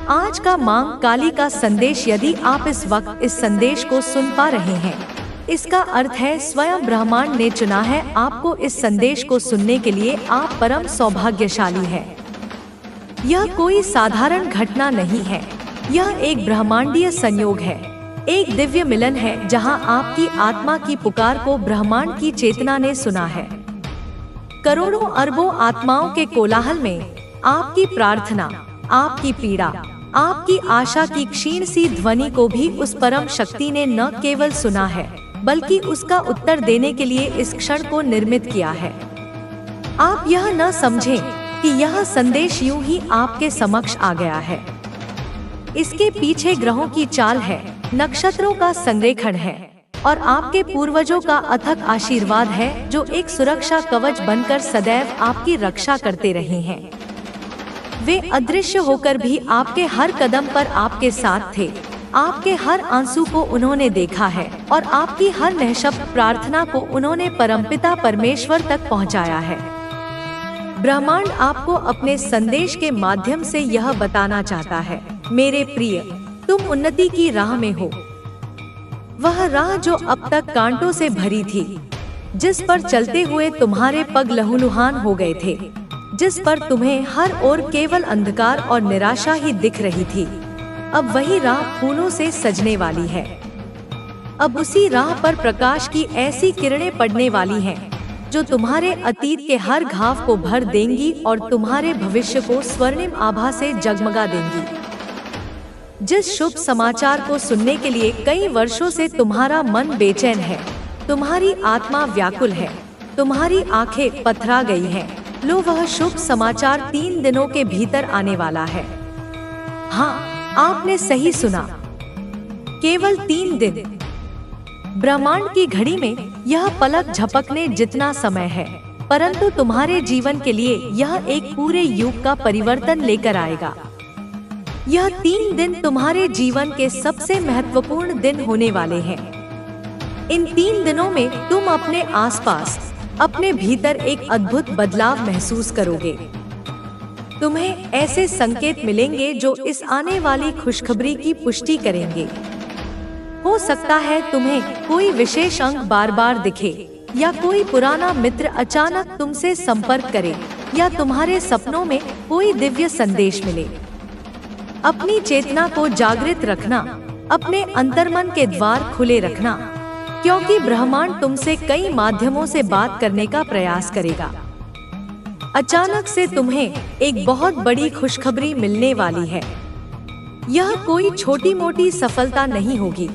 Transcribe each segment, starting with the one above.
आज का मांग काली का संदेश, यदि आप इस वक्त इस संदेश को सुन पा रहे हैं, इसका अर्थ है स्वयं ब्रह्मांड ने चुना है आपको इस संदेश को सुनने के लिए। आप परम सौभाग्यशाली हैं। यह कोई साधारण घटना नहीं है, यह एक ब्रह्मांडीय संयोग है, एक दिव्य मिलन है जहां आपकी आत्मा की पुकार को ब्रह्मांड की चेतना ने सुना है। करोड़ों अरबों आत्माओं के कोलाहल में आपकी प्रार्थना, आपकी पीड़ा, आपकी आशा की क्षीण सी ध्वनि को भी उस परम शक्ति ने न केवल सुना है, बल्कि उसका उत्तर देने के लिए इस क्षण को निर्मित किया है। आप यह न समझें कि यह संदेश यूं ही आपके समक्ष आ गया है। इसके पीछे ग्रहों की चाल है, नक्षत्रों का संरेखण है और आपके पूर्वजों का अथक आशीर्वाद है, जो एक सुरक्षा कवच बनकर सदैव आपकी रक्षा करते रहे हैं। वे अदृश्य होकर भी आपके हर कदम पर आपके साथ थे। आपके हर आंसू को उन्होंने देखा है और आपकी हर निःशब्द प्रार्थना को उन्होंने परमपिता परमेश्वर तक पहुंचाया है। ब्रह्मांड आपको अपने संदेश के माध्यम से यह बताना चाहता है, मेरे प्रिय, तुम उन्नति की राह में हो। वह राह जो अब तक कांटों से भरी थी, जिस पर चलते हुए तुम्हारे पग लहूलुहान हो गए थे, जिस पर तुम्हें हर ओर केवल अंधकार और निराशा ही दिख रही थी, अब वही राह फूलों से सजने वाली है। अब उसी राह पर प्रकाश की ऐसी किरणें पड़ने वाली हैं, जो तुम्हारे अतीत के हर घाव को भर देंगी और तुम्हारे भविष्य को स्वर्णिम आभा से जगमगा देंगी। जिस शुभ समाचार को सुनने के लिए कई वर्षों से तुम्हारा मन बेचैन है, तुम्हारी आत्मा व्याकुल है, तुम्हारी आंखें पथरा गई हैं, लो वह शुभ समाचार 3 दिनों के भीतर आने वाला है। हाँ, आपने सही सुना, केवल 3 दिन। ब्रह्मांड की घड़ी में यह पलक झपकने जितना समय है, परंतु तुम्हारे जीवन के लिए यह एक पूरे युग का परिवर्तन लेकर आएगा। यह 3 दिन तुम्हारे जीवन के सबसे महत्वपूर्ण दिन होने वाले हैं। इन 3 दिनों में तुम अपने आसपास, अपने भीतर एक अद्भुत बदलाव महसूस करोगे। तुम्हें ऐसे संकेत मिलेंगे जो इस आने वाली खुशखबरी की पुष्टि करेंगे। हो सकता है तुम्हें कोई विशेष अंक बार बार दिखे, या कोई पुराना मित्र अचानक तुमसे संपर्क करे, या तुम्हारे सपनों में कोई दिव्य संदेश मिले। अपनी चेतना को जागृत रखना, अपने अंतर्मन के द्वार खुले रखना, क्योंकि ब्रह्मांड तुमसे कई माध्यमों से बात करने का प्रयास करेगा। अचानक से तुम्हें एक बहुत बड़ी खुशखबरी मिलने वाली है। यह कोई छोटी मोटी सफलता नहीं होगी,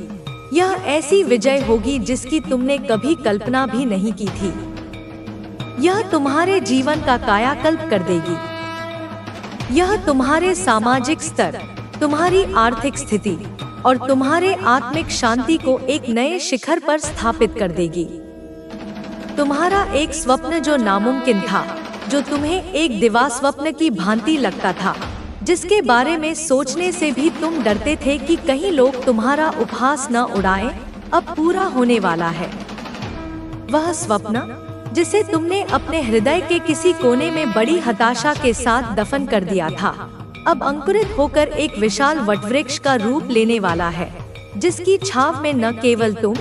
यह ऐसी विजय होगी जिसकी तुमने कभी कल्पना भी नहीं की थी। यह तुम्हारे जीवन का कायाकल्प कर देगी। यह तुम्हारे सामाजिक स्तर, तुम्हारी आर्थिक स्थिति और तुम्हारे आत्मिक शांति को एक नए शिखर पर स्थापित कर देगी। तुम्हारा एक स्वप्न जो नामुमकिन था, जो तुम्हें एक दिवास्वप्न की भांति लगता था, जिसके बारे में सोचने से भी तुम डरते थे कि कहीं लोग तुम्हारा उपहास न उड़ाएं, अब पूरा होने वाला है। वह स्वप्न जिसे तुमने अपने हृदय के किसी कोने में बड़ी हताशा के साथ दफन कर दिया था, अब अंकुरित होकर एक विशाल वटवृक्ष का रूप लेने वाला है, जिसकी छाव में न केवल तुम,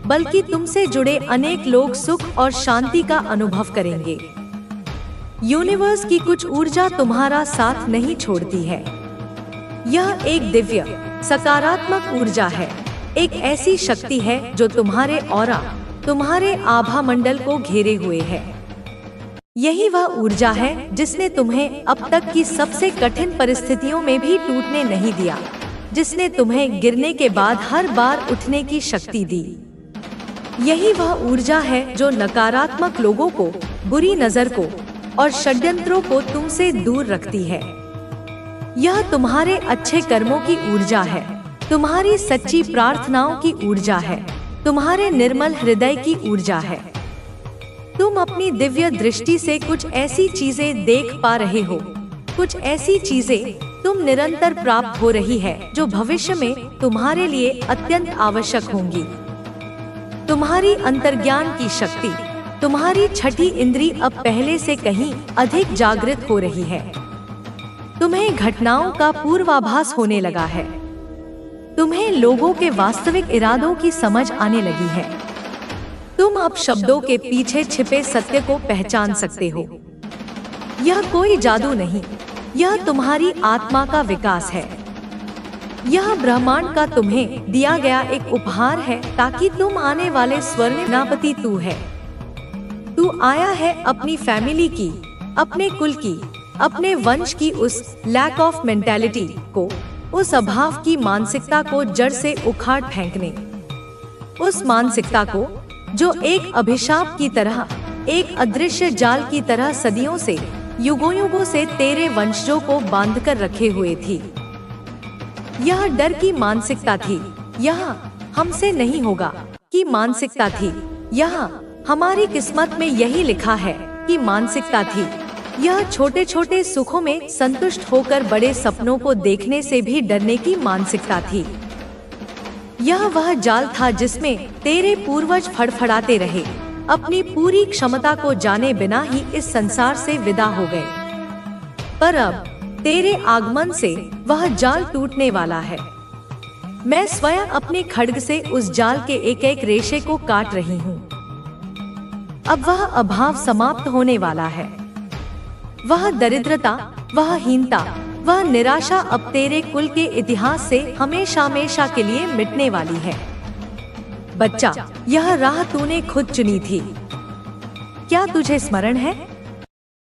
बल्कि तुमसे जुड़े अनेक लोग सुख और शांति का अनुभव करेंगे। यूनिवर्स की कुछ ऊर्जा तुम्हारा साथ नहीं छोड़ती है। यह एक दिव्य, सकारात्मक ऊर्जा है, एक ऐसी शक्ति है जो तुम्हारे ऑरा, तुम्हारे आभा मंडल को घेरे हुए है। यही वह ऊर्जा है जिसने तुम्हें अब तक की सबसे कठिन परिस्थितियों में भी टूटने नहीं दिया, जिसने तुम्हें गिरने के बाद हर बार उठने की शक्ति दी। यही वह ऊर्जा है जो नकारात्मक लोगों को, बुरी नजर को और षड्यंत्रों को तुमसे दूर रखती है। यह तुम्हारे अच्छे कर्मों की ऊर्जा है, तुम्हारी सच्ची प्रार्थनाओं की ऊर्जा है, तुम्हारे निर्मल हृदय की ऊर्जा है। तुम अपनी दिव्य दृष्टि से कुछ ऐसी चीजें देख पा रहे हो, कुछ ऐसी चीजें तुम निरंतर प्राप्त हो रही है जो भविष्य में तुम्हारे लिए अत्यंत आवश्यक होंगी। तुम्हारी अंतर्ज्ञान की शक्ति, तुम्हारी छठी इंद्री अब पहले से कहीं अधिक जागृत हो रही है। तुम्हें घटनाओं का पूर्वाभास होने लगा है। तुम्हें लोगों के वास्तविक इरादों की समझ आने लगी है। तुम अब शब्दों के पीछे छिपे सत्य को पहचान सकते हो। यह कोई जादू नहीं, यह तुम्हारी आत्मा का विकास है। यह ब्रह्मांड का तुम्हें दिया गया एक उपहार है, ताकि तुम आने वाले स्वर्णपति तू है। तू आया है अपनी फैमिली की, अपने कुल की, अपने वंश की उस लैक ऑफ मेंटालिटी को, उस अभाव की मानसिकता को जड़ से उखाड़ फेंकने। उस मानसिकता को जो एक अभिशाप की तरह, एक अदृश्य जाल की तरह सदियों से, युगों से तेरे वंशजों को बांध कर रखे हुए थी। यह डर की मानसिकता थी, यह हमसे नहीं होगा कि मानसिकता थी, यह हमारी किस्मत में यही लिखा है कि मानसिकता थी। यह छोटे छोटे सुखों में संतुष्ट होकर बड़े सपनों को देखने से भी डरने की मानसिकता थी। यह वह जाल था जिसमें तेरे पूर्वज फड़फड़ाते रहे, अपनी पूरी क्षमता को जाने बिना ही इस संसार से विदा हो गए। पर अब तेरे आगमन से वह जाल टूटने वाला है। मैं स्वयं अपने खड्ग से उस जाल के एक एक रेशे को काट रही हूँ। अब वह अभाव समाप्त होने वाला है। वह दरिद्रता, वह हीनता, वह निराशा अब तेरे कुल के इतिहास से हमेशा हमेशा के लिए मिटने वाली है। बच्चा, यह राह तूने खुद चुनी थी। क्या तुझे स्मरण है,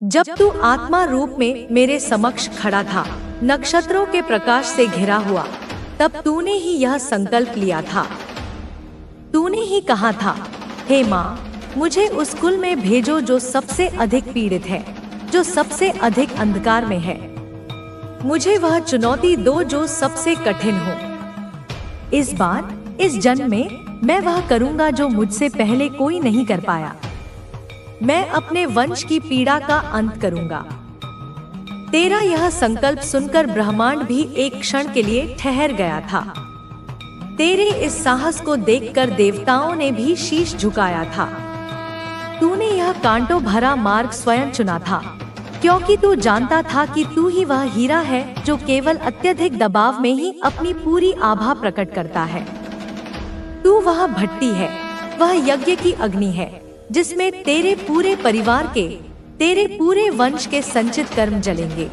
जब तू आत्मा रूप में मेरे समक्ष खड़ा था, नक्षत्रों के प्रकाश से घिरा हुआ, तब तूने ही यह संकल्प लिया था। तूने ही कहा था, हे माँ, मुझे उस कुल में भेजो जो सबसे अधिक पीड़ित है, जो सबसे अधिक अंधकार में है। मुझे वह चुनौती दो जो सबसे कठिन हो। इस बार, इस जन्म में मैं वह करूँगा जो मुझसे पहले कोई नहीं कर पाया। मैं अपने वंश की पीड़ा का अंत करूँगा। तेरा यह संकल्प सुनकर ब्रह्मांड भी एक क्षण के लिए ठहर गया था। तेरे इस साहस को देखकर देवताओं ने भी शीश झुकाया था। तूने यह कांटों भरा मार्ग स्वयं चुना था, क्योंकि तू जानता था कि तू ही वह हीरा है जो केवल अत्यधिक दबाव में ही अपनी पूरी आभा प्रकट करता है। तू वह भट्टी है, वह यज्ञ की अग्नि है, जिसमें तेरे पूरे परिवार के, तेरे पूरे वंश के संचित कर्म जलेंगे।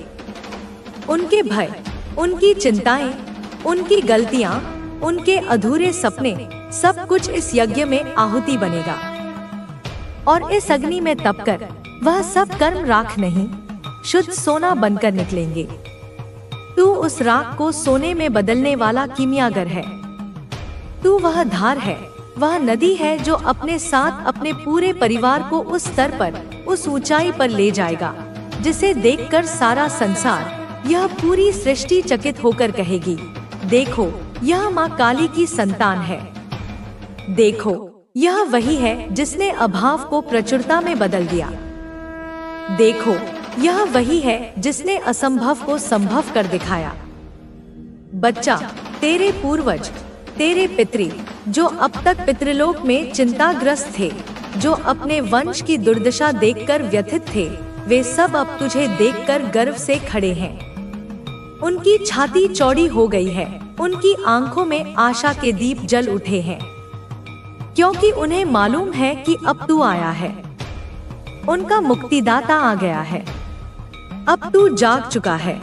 उनके भय, उनकी चिंताएं, उनकी गलतियां, उनके अधूरे सपने, सब कुछ इस यज्ञ में आहुति बनेगा। और इस अग्नि में तपकर वह सब कर्म राख नहीं, शुद्ध सोना बनकर निकलेंगे। तू उस राख को सोने में बदलने वाला कीमियागर है। तू वह धार है, वह नदी है जो अपने साथ अपने पूरे परिवार को उस स्तर पर, उस ऊंचाई पर ले जाएगा, जिसे देखकर सारा संसार, यह पूरी सृष्टि चकित होकर कहेगी, देखो, यह माँ काली की संतान है। देखो, यह वही है जिसने अभाव को प्रचुरता में बदल दिया। देखो, यह वही है जिसने असंभव को संभव कर दिखाया। बच्चा, तेरे पूर्वज, तेरे पितृ, जो अब तक पितृलोक में चिंताग्रस्त थे, जो अपने वंश की दुर्दशा देखकर व्यथित थे, वे सब अब तुझे देखकर गर्व से खड़े हैं। उनकी छाती चौड़ी हो गई है, उनकी आंखों में आशा के दीप जल उठे हैं, क्योंकि उन्हें मालूम है कि अब तू आया है। उनका मुक्तिदाता आ गया है। अब तू जाग चुका है।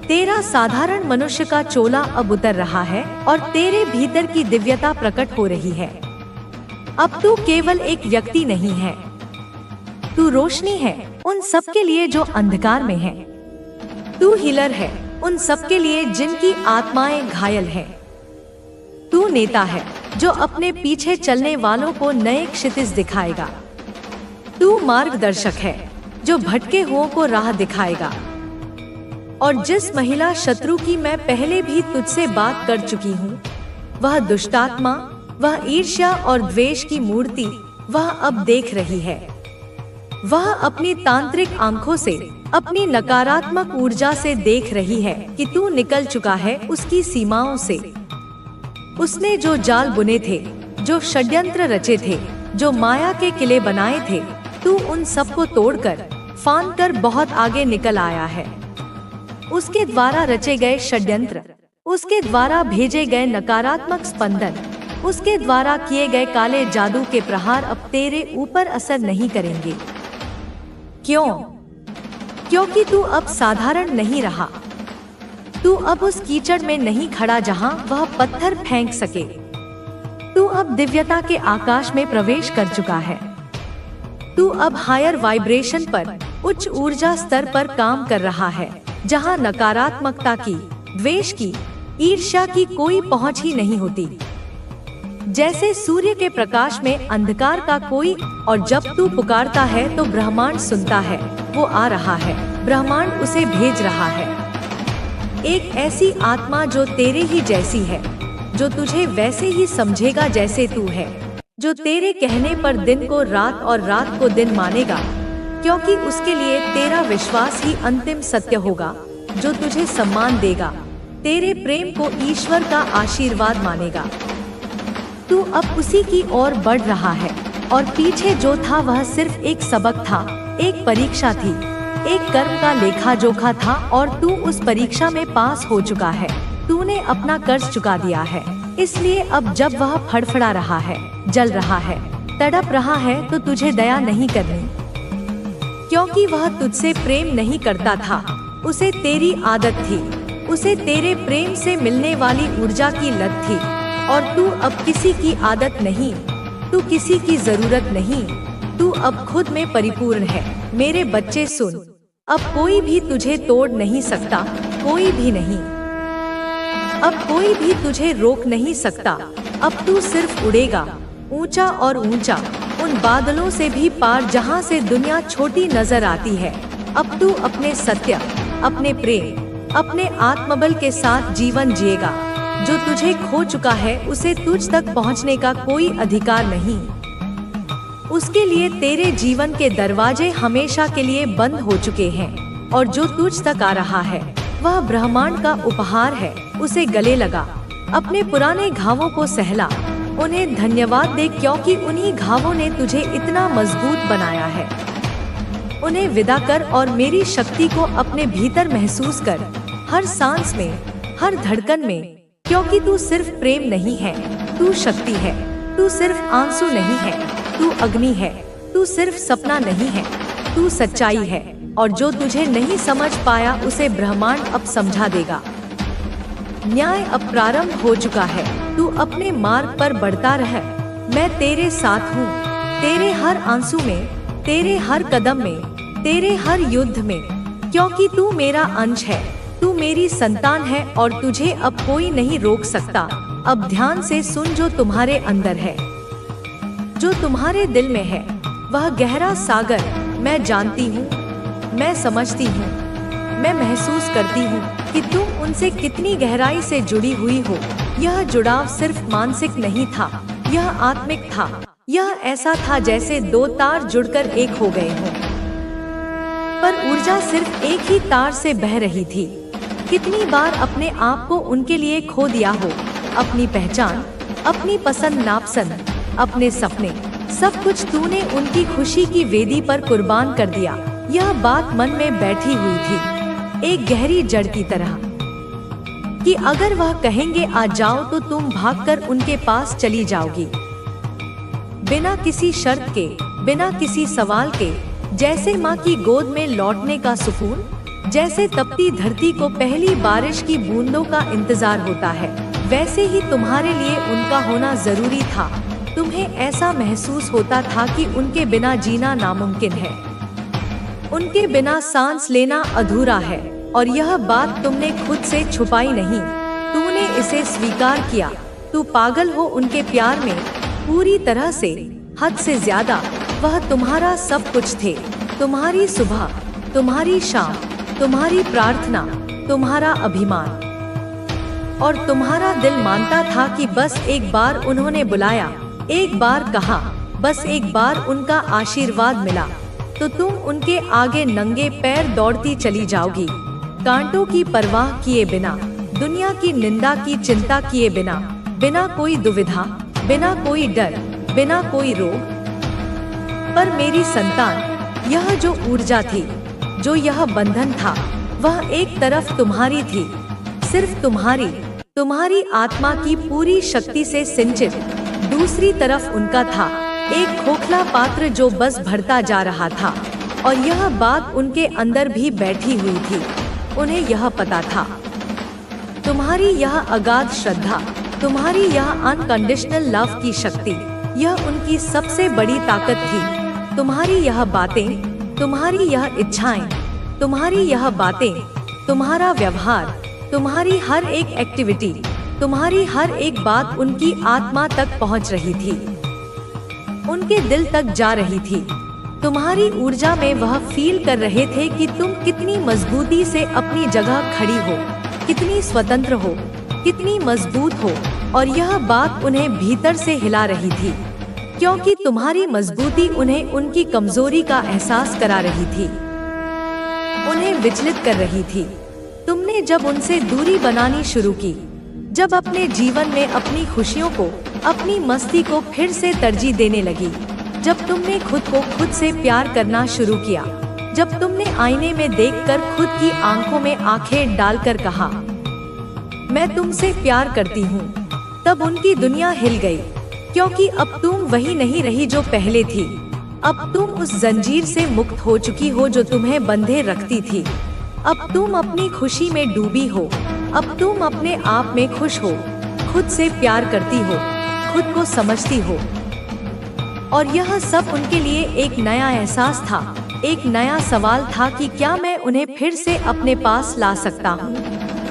तेरा साधारण मनुष्य का चोला अब उतर रहा है और तेरे भीतर की दिव्यता प्रकट हो रही है। अब तू केवल एक व्यक्ति नहीं है, तू रोशनी है उन सबके लिए जो अंधकार में है। तू हीलर है उन सबके लिए जिनकी आत्माएं घायल हैं। तू नेता है जो अपने पीछे चलने वालों को नए क्षितिज दिखाएगा। तू मार्गदर्शक है जो भटके हुओं को राह दिखाएगा। और जिस महिला शत्रु की मैं पहले भी तुझसे बात कर चुकी हूँ, वह दुष्टात्मा, वह ईर्ष्या और द्वेष की मूर्ति, वह अब देख रही है। वह अपनी तांत्रिक आंखों से, अपनी नकारात्मक ऊर्जा से देख रही है कि तू निकल चुका है उसकी सीमाओं से। उसने जो जाल बुने थे, जो षड्यंत्र रचे थे, जो माया के किले बनाए थे, तू उन सबको तोड़कर, फांद कर बहुत आगे निकल आया है। उसके द्वारा रचे गए षड्यंत्र, उसके द्वारा भेजे गए नकारात्मक स्पंदन, उसके द्वारा किए गए काले जादू के प्रहार अब तेरे ऊपर असर नहीं करेंगे। क्यों? क्योंकि तू अब साधारण नहीं रहा। तू अब उस कीचड़ में नहीं खड़ा जहां वह पत्थर फेंक सके। तू अब दिव्यता के आकाश में प्रवेश कर चुका है। तू अब हायर वाइब्रेशन पर, उच्च ऊर्जा स्तर पर काम कर रहा है, जहां नकारात्मकता की, द्वेष की, ईर्ष्या की कोई पहुंच ही नहीं होती। जैसे सूर्य के प्रकाश में अंधकार का कोई, और जब तू पुकारता है तो ब्रह्मांड सुनता है। वो आ रहा है, ब्रह्मांड उसे भेज रहा है। एक ऐसी आत्मा जो तेरे ही जैसी है, जो तुझे वैसे ही समझेगा जैसे तू है, जो तेरे कहने पर दिन को रात और रात को दिन मानेगा, क्योंकि उसके लिए तेरा विश्वास ही अंतिम सत्य होगा, जो तुझे सम्मान देगा, तेरे प्रेम को ईश्वर का आशीर्वाद मानेगा। तू अब उसी की ओर बढ़ रहा है, और पीछे जो था वह सिर्फ एक सबक था, एक परीक्षा थी, एक कर्म का लेखा जोखा था, और तू उस परीक्षा में पास हो चुका है। तूने अपना कर्ज चुका दिया है, इसलिए अब जब वह फड़फड़ा रहा है, जल रहा है, तड़प रहा है, तो तुझे दया नहीं करनी, क्योंकि वह तुझसे प्रेम नहीं करता था। उसे तेरी आदत थी, उसे तेरे प्रेम से मिलने वाली ऊर्जा की लत थी, और तू अब किसी की आदत नहीं, तू किसी की जरूरत नहीं, तू अब खुद में परिपूर्ण है। मेरे बच्चे सुन, अब कोई भी तुझे तोड़ नहीं सकता, कोई भी नहीं। अब कोई भी तुझे रोक नहीं सकता। अब तू सिर्फ उड़ेगा, ऊंचा और ऊंचा, उन बादलों से भी पार जहां से दुनिया छोटी नजर आती है। अब तू अपने सत्य, अपने प्रेम, अपने आत्मबल के साथ जीवन जिएगा। जो तुझे खो चुका है उसे तुझ तक पहुंचने का कोई अधिकार नहीं। उसके लिए तेरे जीवन के दरवाजे हमेशा के लिए बंद हो चुके हैं, और जो तुझ तक आ रहा है वह ब्रह्मांड का उपहार है। उसे गले लगा, अपने पुराने घावों को सहला, उन्हें धन्यवाद दे, क्योंकि उन्हीं घावों ने तुझे इतना मजबूत बनाया है। उन्हें विदा कर और मेरी शक्ति को अपने भीतर महसूस कर, हर सांस में, हर धड़कन में, क्योंकि तू सिर्फ प्रेम नहीं है, तू शक्ति है। तू सिर्फ आंसू नहीं है, तू अग्नि है। तू सिर्फ सपना नहीं है, तू सच्चाई है। और जो तुझे नहीं समझ पाया उसे ब्रह्मांड अब समझा देगा। न्याय अब प्रारंभ हो चुका है। तू अपने मार्ग पर बढ़ता रह। मैं तेरे साथ हूँ, तेरे हर आंसू में, तेरे हर कदम में, तेरे हर युद्ध में, क्योंकि तू मेरा अंश है, तू मेरी संतान है, और तुझे अब कोई नहीं रोक सकता। अब ध्यान से सुन, जो तुम्हारे अंदर है, जो तुम्हारे दिल में है, वह गहरा सागर मैं जानती हूँ, मैं समझती हूँ, मैं महसूस करती हूँ कि तुम उनसे कितनी गहराई से जुड़ी हुई हो। यह जुड़ाव सिर्फ मानसिक नहीं था, यह आत्मिक था। यह ऐसा था जैसे दो तार जुड़कर एक हो गए हों, पर ऊर्जा सिर्फ एक ही तार से बह रही थी। कितनी बार अपने आप को उनके लिए खो दिया हो, अपनी पहचान, अपनी पसंद नापसंद, अपने सपने, सब कुछ तूने उनकी खुशी की वेदी पर कुर्बान कर दिया। यह बात मन में बैठी हुई थी, एक गहरी जड़ की तरह, कि अगर वह कहेंगे आ जाओ तो तुम भागकर उनके पास चली जाओगी, बिना किसी शर्त के, बिना किसी सवाल के। जैसे माँ की गोद में लौटने का सुकून, जैसे तपती धरती को पहली बारिश की बूंदों का इंतजार होता है, वैसे ही तुम्हारे लिए उनका होना जरूरी था। तुम्हें ऐसा महसूस होता था कि उनके बिना जीना नामुमकिन है, उनके बिना सांस लेना अधूरा है, और यह बात तुमने खुद से छुपाई नहीं, तूने इसे स्वीकार किया। तू पागल हो उनके प्यार में, पूरी तरह से, हद से ज्यादा। वह तुम्हारा सब कुछ थे, तुम्हारी सुबह, तुम्हारी शाम, तुम्हारी प्रार्थना, तुम्हारा अभिमान, और तुम्हारा दिल मानता था कि बस एक बार उन्होंने बुलाया, एक बार कहा, बस एक बार उनका आशीर्वाद मिला, तो तुम उनके आगे नंगे पैर दौड़ती चली जाओगी, कांटों की परवाह किए बिना, दुनिया की निंदा की चिंता किए बिना, बिना कोई दुविधा, बिना कोई डर, बिना कोई रोग। पर मेरी संतान, यह जो ऊर्जा थी, जो यह बंधन था, वह एक तरफ तुम्हारी थी, सिर्फ तुम्हारी आत्मा की पूरी शक्ति से सिंचित, दूसरी तरफ उनका था, एक खोखला पात्र जो बस भरता जा रहा था। और यह बात उनके अंदर भी बैठी हुई थी। उन्हें यह पता था, तुम्हारी यह अगाध श्रद्धा, तुम्हारी यह अनकंडीशनल लव की शक्ति, यह उनकी सबसे बड़ी ताकत थी। तुम्हारी यह बातें, तुम्हारी यह इच्छाएं, तुम्हारी यह बातें, तुम्हारा व्यवहार, तुम्हारी हर एक एक्टिविटी, तुम्हारी हर एक बात उनकी आत्मा तक पहुंच रही थी, उनके दिल तक जा रही थी। तुम्हारी ऊर्जा में वह फील कर रहे थे कि तुम कितनी मजबूती से अपनी जगह खड़ी हो, कितनी स्वतंत्र हो, कितनी मजबूत हो। और यह बात उन्हें भीतर से हिला रही थी, क्योंकि तुम्हारी मजबूती उन्हें उनकी कमजोरी का एहसास करा रही थी, उन्हें विचलित कर रही थी। तुमने जब उनसे दूरी बनानी शुरू की, जब अपने जीवन में अपनी खुशियों को, अपनी मस्ती को फिर से तरजीह देने लगी, जब तुमने खुद को खुद से प्यार करना शुरू किया, जब तुमने आईने में देखकर खुद की आंखों में आंखें डालकर कहा, मैं तुमसे प्यार करती हूँ, तब उनकी दुनिया हिल गई। क्योंकि अब तुम वही नहीं रही जो पहले थी। अब तुम उस जंजीर से मुक्त हो चुकी हो जो तुम्हें बंधे रखती थी। अब तुम अपनी खुशी में डूबी हो। अब तुम अपने आप में खुश हो, खुद से प्यार करती हो, खुद को समझती हो। और यह सब उनके लिए एक नया एहसास था, एक नया सवाल था कि क्या मैं उन्हें फिर से अपने पास ला सकता हूँ?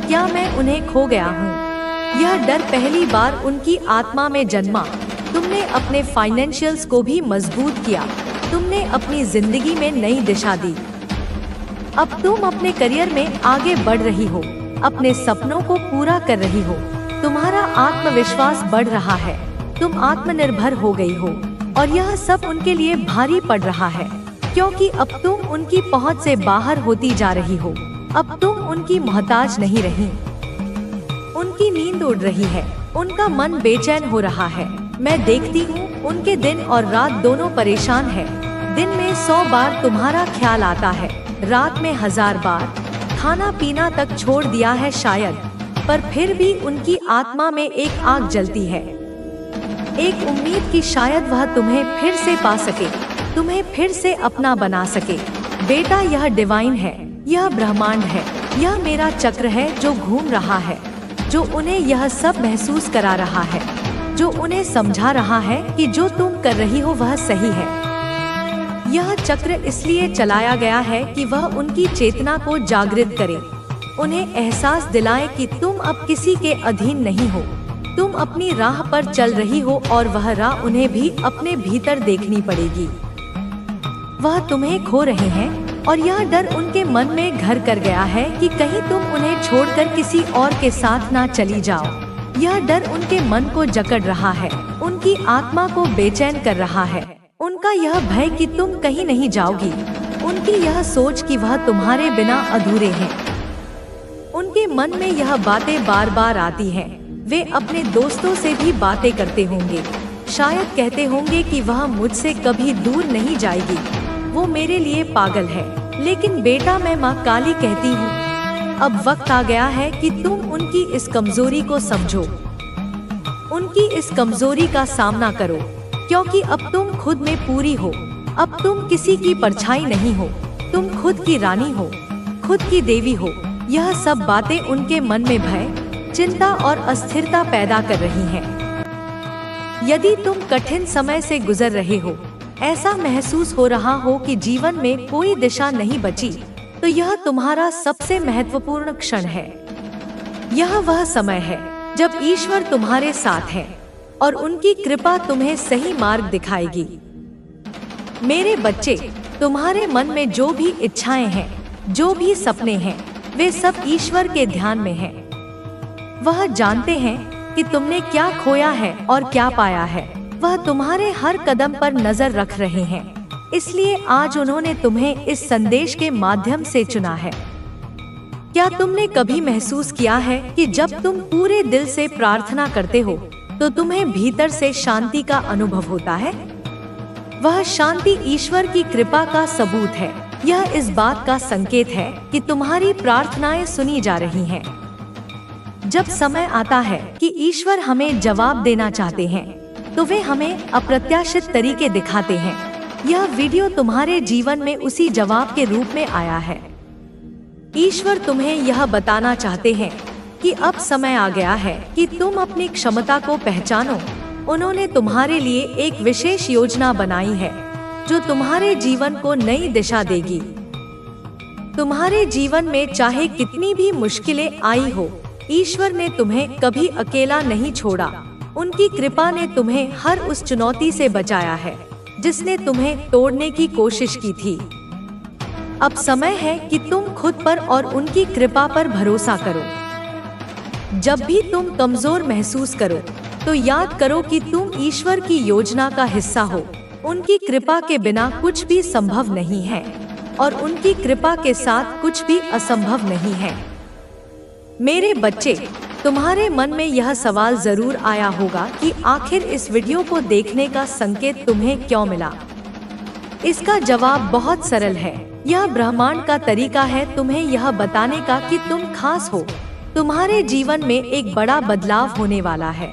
क्या मैं उन्हें खो गया हूँ? यह डर पहली बार उनकी आत्मा में जन्मा। तुमने अपने फाइनेंशियल्स को भी मजबूत किया, तुमने अपनी जिंदगी में नई दिशा दी। अब तुम अपने करियर में आगे बढ़ रही हो, अपने सपनों को पूरा कर रही हो। तुम्हारा आत्मविश्वास बढ़ रहा है, तुम आत्मनिर्भर हो गई हो। और यह सब उनके लिए भारी पड़ रहा है, क्योंकि अब तुम उनकी पहुंच से बाहर होती जा रही हो। अब तुम उनकी मोहताज नहीं रही। उनकी नींद उड़ रही है, उनका मन बेचैन हो रहा है। मैं देखती हूँ उनके दिन और रात दोनों परेशान है। दिन में 100 बार तुम्हारा ख्याल आता है, रात में 1000 बार। खाना पीना तक छोड़ दिया है शायद, पर फिर भी उनकी आत्मा में एक आग जलती है, एक उम्मीद कि शायद वह तुम्हें फिर से पा सके, तुम्हें फिर से अपना बना सके। बेटा, यह डिवाइन है, यह ब्रह्मांड है, यह मेरा चक्र है जो घूम रहा है, जो उन्हें यह सब महसूस करा रहा है, जो उन्हें समझा रहा है कि जो तुम कर रही हो वह सही है। यह चक्र इसलिए चलाया गया है कि वह उनकी चेतना को जागृत करे, उन्हें एहसास दिलाए कि तुम अब किसी के अधीन नहीं हो, तुम अपनी राह पर चल रही हो और वह राह उन्हें भी अपने भीतर देखनी पड़ेगी। वह तुम्हें खो रहे हैं और यह डर उनके मन में घर कर गया है कि कहीं तुम उन्हें छोड़कर किसी और के साथ ना चली जाओ। यह डर उनके मन को जकड़ रहा है, उनकी आत्मा को बेचैन कर रहा है। उनका यह भय कि तुम कहीं नहीं जाओगी, उनकी यह सोच कि वह तुम्हारे बिना अधूरे हैं। उनके मन में यह बातें बार बार आती हैं। वे अपने दोस्तों से भी बातें करते होंगे, शायद कहते होंगे कि वह मुझसे कभी दूर नहीं जाएगी, वो मेरे लिए पागल है। लेकिन बेटा, मैं माँ काली कहती हूँ, अब वक्त आ गया है कि तुम उनकी इस कमजोरी को समझो, उनकी इस कमजोरी का सामना करो, क्योंकि अब तुम खुद में पूरी हो। अब तुम किसी की परछाई नहीं हो, तुम खुद की रानी हो, खुद की देवी हो। यह सब बातें उनके मन में भय, चिंता और अस्थिरता पैदा कर रही हैं। यदि तुम कठिन समय से गुजर रहे हो, ऐसा महसूस हो रहा हो कि जीवन में कोई दिशा नहीं बची, तो यह तुम्हारा सबसे महत्वपूर्ण क्षण है। यह वह समय है जब ईश्वर तुम्हारे साथ है और उनकी कृपा तुम्हें सही मार्ग दिखाएगी। मेरे बच्चे, तुम्हारे मन में जो भी इच्छाएं हैं, जो भी सपने हैं, वे सब ईश्वर के ध्यान में हैं। वह जानते हैं कि तुमने क्या खोया है और क्या पाया है। वह तुम्हारे हर कदम पर नजर रख रहे हैं, इसलिए आज उन्होंने तुम्हें इस संदेश के माध्यम से चुना है। क्या तुमने कभी महसूस किया है कि जब तुम पूरे दिल से प्रार्थना करते हो तो तुम्हें भीतर से शांति का अनुभव होता है? वह शांति ईश्वर की कृपा का सबूत है। यह इस बात का संकेत है कि तुम्हारी प्रार्थनाएं सुनी जा रही हैं। जब समय आता है कि ईश्वर हमें जवाब देना चाहते हैं, तो वे हमें अप्रत्याशित तरीके दिखाते हैं। यह वीडियो तुम्हारे जीवन में उसी जवाब के रूप में आया है। ईश्वर तुम्हें यह बताना चाहते हैं कि अब समय आ गया है कि तुम अपनी क्षमता को पहचानो। उन्होंने तुम्हारे लिए एक विशेष योजना बनाई है जो तुम्हारे जीवन को नई दिशा देगी। तुम्हारे जीवन में चाहे कितनी भी मुश्किलें आई हो, ईश्वर ने तुम्हें कभी अकेला नहीं छोड़ा। उनकी कृपा ने तुम्हें हर उस चुनौती से बचाया है जिसने तुम्हें तोड़ने की कोशिश की थी। अब समय है कि तुम खुद पर और उनकी कृपा पर भरोसा करो। जब भी तुम कमजोर महसूस करो, तो याद करो कि तुम ईश्वर की योजना का हिस्सा हो। उनकी कृपा के बिना कुछ भी संभव नहीं है और उनकी कृपा के साथ कुछ भी असंभव नहीं है। मेरे बच्चे, तुम्हारे मन में यह सवाल जरूर आया होगा कि आखिर इस वीडियो को देखने का संकेत तुम्हें क्यों मिला। इसका जवाब बहुत सरल है। यह ब्रह्मांड का तरीका है तुम्हें यह बताने का कि तुम खास हो। तुम्हारे जीवन में एक बड़ा बदलाव होने वाला है।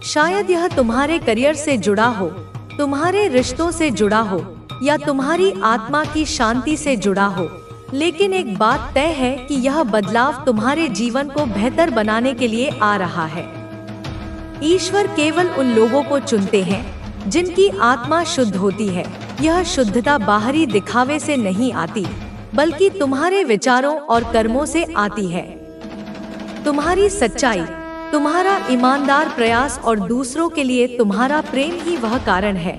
शायद यह तुम्हारे करियर से जुड़ा हो, तुम्हारे रिश्तों से जुड़ा हो या तुम्हारी आत्मा की शांति से जुड़ा हो, लेकिन एक बात तय है कि यह बदलाव तुम्हारे जीवन को बेहतर बनाने के लिए आ रहा है। ईश्वर केवल उन लोगों को चुनते हैं जिनकी आत्मा शुद्ध होती है। यह शुद्धता बाहरी दिखावे से नहीं आती, बल्कि तुम्हारे विचारों और कर्मों से आती है। तुम्हारी सच्चाई, तुम्हारा ईमानदार प्रयास और दूसरों के लिए तुम्हारा प्रेम ही वह कारण है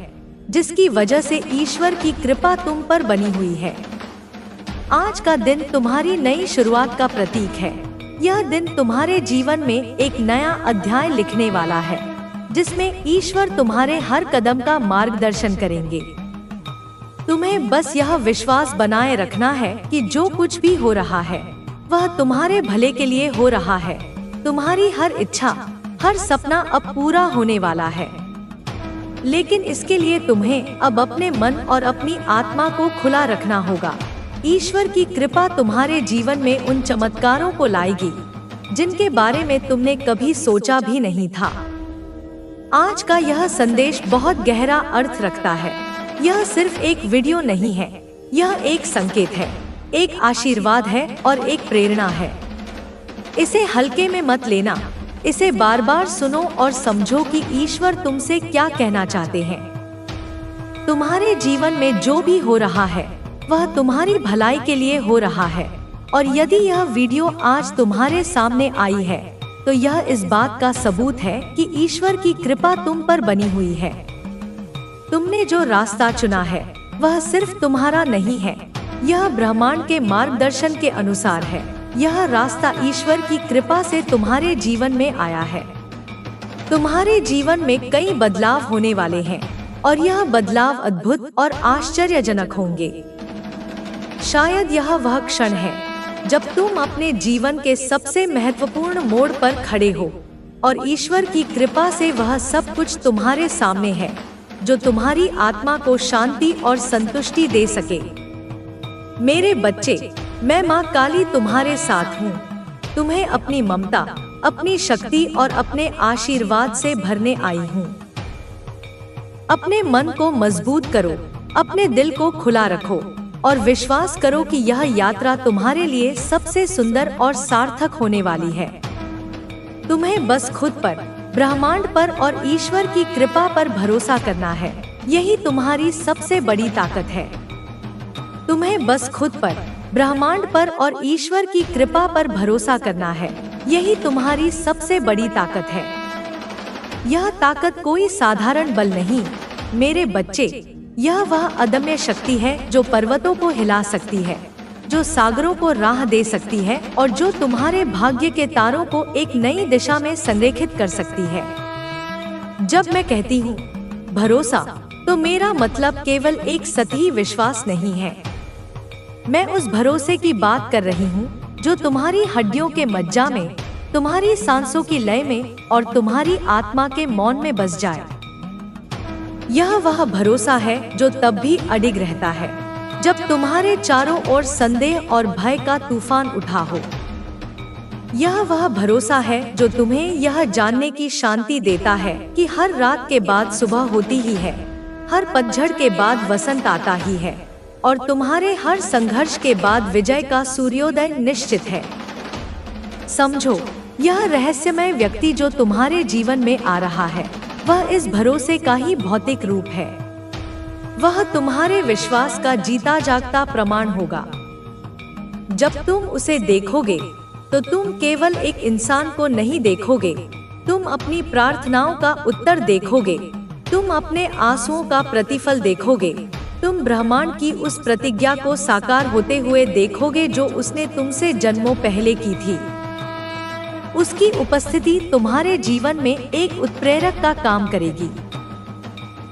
जिसकी वजह से ईश्वर की कृपा तुम पर बनी हुई है। आज का दिन तुम्हारी नई शुरुआत का प्रतीक है। यह दिन तुम्हारे जीवन में एक नया अध्याय लिखने वाला है, जिसमें ईश्वर तुम्हारे हर कदम का मार्गदर्शन करेंगे। तुम्हें बस यह विश्वास बनाए रखना है कि जो कुछ भी हो रहा है वह तुम्हारे भले के लिए हो रहा है। तुम्हारी हर इच्छा, हर सपना अब पूरा होने वाला है। लेकिन इसके लिए तुम्हें अब अपने मन और अपनी आत्मा को खुला रखना होगा। ईश्वर की कृपा तुम्हारे जीवन में उन चमत्कारों को लाएगी जिनके बारे में तुमने कभी सोचा भी नहीं था। आज का यह संदेश बहुत गहरा अर्थ रखता है। यह सिर्फ एक वीडियो नहीं है, यह एक संकेत है, एक आशीर्वाद है और एक प्रेरणा है। इसे हल्के में मत लेना। इसे बार बार सुनो और समझो कि ईश्वर तुमसे क्या कहना चाहते हैं। तुम्हारे जीवन में जो भी हो रहा है वह तुम्हारी भलाई के लिए हो रहा है। और यदि यह वीडियो आज तुम्हारे सामने आई है, तो यह इस बात का सबूत है कि ईश्वर की कृपा तुम पर बनी हुई है। तुमने जो रास्ता चुना है वह सिर्फ तुम्हारा नहीं है, यह ब्रह्मांड के मार्गदर्शन के अनुसार है। यह रास्ता ईश्वर की कृपा से तुम्हारे जीवन में आया है। तुम्हारे जीवन में कई बदलाव होने वाले हैं और यह बदलाव अद्भुत और आश्चर्यजनक होंगे। शायद यह वह क्षण है जब तुम अपने जीवन के सबसे महत्वपूर्ण मोड़ पर खड़े हो और ईश्वर की कृपा से वह सब कुछ तुम्हारे सामने है जो तुम्हारी आत्मा को शांति और संतुष्टि दे सके। मेरे बच्चे, मैं माँ काली तुम्हारे साथ हूँ। तुम्हें अपनी ममता, अपनी शक्ति और अपने आशीर्वाद से भरने आई हूँ। अपने मन को मजबूत करो, अपने दिल को खुला रखो और विश्वास करो कि यह यात्रा तुम्हारे लिए सबसे सुंदर और सार्थक होने वाली है। तुम्हें बस खुद पर, ब्रह्मांड पर और ईश्वर की कृपा पर भरोसा करना है। यही तुम्हारी सबसे बड़ी ताकत है। तुम्हें बस खुद पर, ब्रह्मांड पर और ईश्वर की कृपा पर भरोसा करना है। यही तुम्हारी सबसे बड़ी ताकत है। यह ताकत कोई साधारण बल नहीं मेरे बच्चे, यह वह अदम्य शक्ति है जो पर्वतों को हिला सकती है, जो सागरों को राह दे सकती है और जो तुम्हारे भाग्य के तारों को एक नई दिशा में संरेखित कर सकती है। जब मैं कहती हूँ भरोसा, तो मेरा मतलब केवल एक सतही विश्वास नहीं है। मैं उस भरोसे की बात कर रही हूँ जो तुम्हारी हड्डियों के मज्जा में, तुम्हारी सांसों की लय में और तुम्हारी आत्मा के मौन में बस जाए। यह वह भरोसा है जो तब भी अडिग रहता है जब तुम्हारे चारों ओर संदेह और भय का तूफान उठा हो। यह वह भरोसा है जो तुम्हें यह जानने की शांति देता है कि हर रात के बाद सुबह होती ही है, हर पतझड़ के बाद वसंत आता ही है और तुम्हारे हर संघर्ष के बाद विजय का सूर्योदय निश्चित है। समझो, यह रहस्यमय व्यक्ति जो तुम्हारे जीवन में आ रहा है, वह इस भरोसे का ही भौतिक रूप है। वह तुम्हारे विश्वास का जीता जागता प्रमाण होगा। जब तुम उसे देखोगे तो तुम केवल एक इंसान को नहीं देखोगे, तुम अपनी प्रार्थनाओं का उत्तर देखोगे, तुम अपने आंसुओं का प्रतिफल देखोगे, तुम ब्रह्मांड की उस प्रतिज्ञा को साकार होते हुए देखोगे जो उसने तुमसे जन्मों पहले की थी। उसकी उपस्थिति तुम्हारे जीवन में एक उत्प्रेरक का काम करेगी।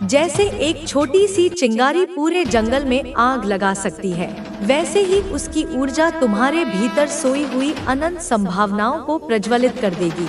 जैसे एक छोटी सी चिंगारी पूरे जंगल में आग लगा सकती है, वैसे ही उसकी ऊर्जा तुम्हारे भीतर सोई हुई अनंत संभावनाओं को प्रज्वलित कर देगी।